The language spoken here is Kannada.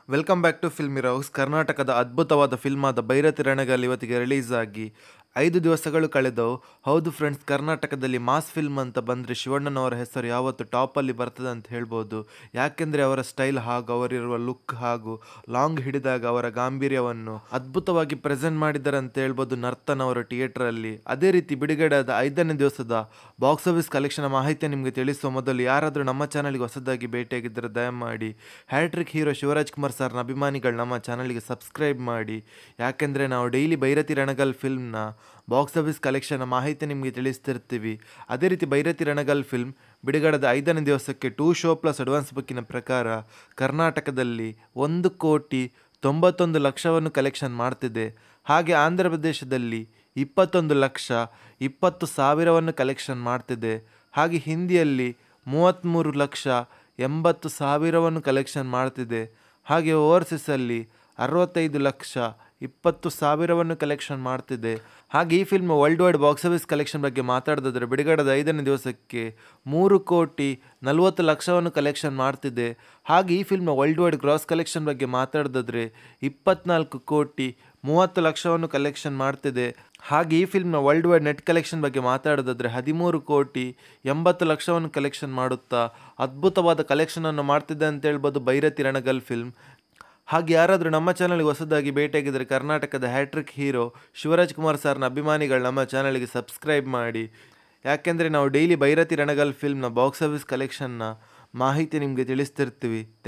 Welcome back to filmy rouse. ಕರ್ನಾಟಕದ ಅದ್ಭುತವಾದ ಫಿಲ್ಮ್ ಆದ ಭೈರತಿ ರಣಗಲ್ ಇವತ್ತಿಗೆ ರಿಲೀಸ್ ಆಗಿ 5 ದಿವಸಗಳು ಕಳೆದವು. ಹೌದು ಫ್ರೆಂಡ್ಸ್, ಕರ್ನಾಟಕದಲ್ಲಿ ಮಾಸ್ ಫಿಲ್ಮ್ ಅಂತ ಬಂದರೆ ಶಿವಣ್ಣನವರ ಹೆಸರು ಯಾವತ್ತು ಟಾಪಲ್ಲಿ ಬರ್ತದೆ ಅಂತ ಹೇಳ್ಬೋದು. ಯಾಕೆಂದರೆ ಅವರ ಸ್ಟೈಲ್ ಹಾಗೂ ಅವರಿರುವ ಲುಕ್ ಹಾಗೂ ಲಾಂಗ್ ಹಿಡಿದಾಗ ಅವರ ಗಾಂಭೀರ್ಯವನ್ನು ಅದ್ಭುತವಾಗಿ ಪ್ರೆಸೆಂಟ್ ಮಾಡಿದ್ದಾರೆ ಅಂತ ಹೇಳ್ಬೋದು ನರ್ತನ್ ಅವರು ಥಿಯೇಟ್ರಲ್ಲಿ. ಅದೇ ರೀತಿ ಬಿಡುಗಡೆಯಾದ 5ನೇ ದಿವಸದ ಬಾಕ್ಸ್ ಆಫೀಸ್ ಕಲೆಕ್ಷನ್ ಮಾಹಿತಿ ನಿಮಗೆ ತಿಳಿಸುವ ಮೊದಲು ಯಾರಾದರೂ ನಮ್ಮ ಚಾನಲ್ಗೆ ಹೊಸದಾಗಿ ಭೇಟಿಯಾಗಿದ್ದರೆ ದಯಮಾಡಿ ಹ್ಯಾಟ್ರಿಕ್ ಹೀರೋ ಶಿವರಾಜ್ ಕುಮಾರ್ ಸರ್ನ ಅಭಿಮಾನಿಗಳು ನಮ್ಮ ಚಾನಲ್ಗೆ ಸಬ್ಸ್ಕ್ರೈಬ್ ಮಾಡಿ. ಯಾಕೆಂದರೆ ನಾವು ಡೈಲಿ ಭೈರತಿ ರಣಗಲ್ ಫಿಲ್ಮ್ನ ಬಾಕ್ಸ್ ಆಫೀಸ್ ಕಲೆಕ್ಷನ್ ಮಾಹಿತಿ ನಿಮಗೆ ತಿಳಿಸ್ತಿರ್ತೀವಿ. ಅದೇ ರೀತಿ ಭೈರತಿ ರಣಗಲ್ ಫಿಲ್ಮ್ ಬಿಡುಗಡೆದ 5ನೇ ದಿವಸಕ್ಕೆ 2 ಶೋ ಪ್ಲಸ್ ಅಡ್ವಾನ್ಸ್ ಬುಕ್ಕಿನ ಪ್ರಕಾರ ಕರ್ನಾಟಕದಲ್ಲಿ 1,91,00,000 ಕಲೆಕ್ಷನ್ ಮಾಡ್ತಿದೆ. ಹಾಗೆ ಆಂಧ್ರ ಪ್ರದೇಶದಲ್ಲಿ 21,20,000 ಕಲೆಕ್ಷನ್ ಮಾಡ್ತಿದೆ. ಹಾಗೆ ಹಿಂದಿಯಲ್ಲಿ 33,80,000 ಕಲೆಕ್ಷನ್ ಮಾಡ್ತಿದೆ. ಹಾಗೆ ಓವರ್ಸೀಸಲ್ಲಿ 65,20,000 ಕಲೆಕ್ಷನ್ ಮಾಡ್ತಿದೆ. ಹಾಗೆ ಈ film world wide box office collection ಬಗ್ಗೆ ಮಾತಾಡೋದಾದರೆ ಬಿಡುಗಡೆದ 5ನೇ ದಿವಸಕ್ಕೆ 3,40,00,000 ಕಲೆಕ್ಷನ್ ಮಾಡ್ತಿದೆ. ಹಾಗೆ ಈ film worldwide gross collection ಬಗ್ಗೆ ಮಾತಾಡೋದಾದರೆ 24,30,00,000 ಕಲೆಕ್ಷನ್ ಮಾಡ್ತಿದೆ. ಹಾಗೆ ಈ ಫಿಲ್ಮ್ನ ವರ್ಲ್ಡ್ ವೈಡ್ ನೆಟ್ ಕಲೆಕ್ಷನ್ ಬಗ್ಗೆ ಮಾತಾಡೋದಾದರೆ 13,80,00,000 ಕಲೆಕ್ಷನ್ ಮಾಡುತ್ತಾ ಅದ್ಭುತವಾದ ಕಲೆಕ್ಷನನ್ನು ಮಾಡ್ತಿದೆ ಅಂತ ಹೇಳ್ಬೋದು ಭೈರತಿ ರಣಗಲ್ ಫಿಲ್ಮ್. ಹಾಗೆ ಯಾರಾದರೂ ನಮ್ಮ ಚಾನಲ್ಗೆ ಹೊಸದಾಗಿ ಭೇಟಿಯಾಗಿದ್ದರೆ ಕರ್ನಾಟಕದ ಹ್ಯಾಟ್ರಿಕ್ ಹೀರೋ ಶಿವರಾಜ್ ಕುಮಾರ್ ಸರ್ನ ಅಭಿಮಾನಿಗಳು ನಮ್ಮ ಚಾನಲ್ಗೆ ಸಬ್ಸ್ಕ್ರೈಬ್ ಮಾಡಿ. ಯಾಕೆಂದರೆ ನಾವು ಡೈಲಿ ಭೈರತಿ ರಣಗಲ್ ಫಿಲ್ಮ್ನ ಬಾಕ್ಸ್ ಆಫೀಸ್ ಕಲೆಕ್ಷನ್ನ ಮಾಹಿತಿ ನಿಮಗೆ ತಿಳಿಸ್ತಿರ್ತೀವಿ.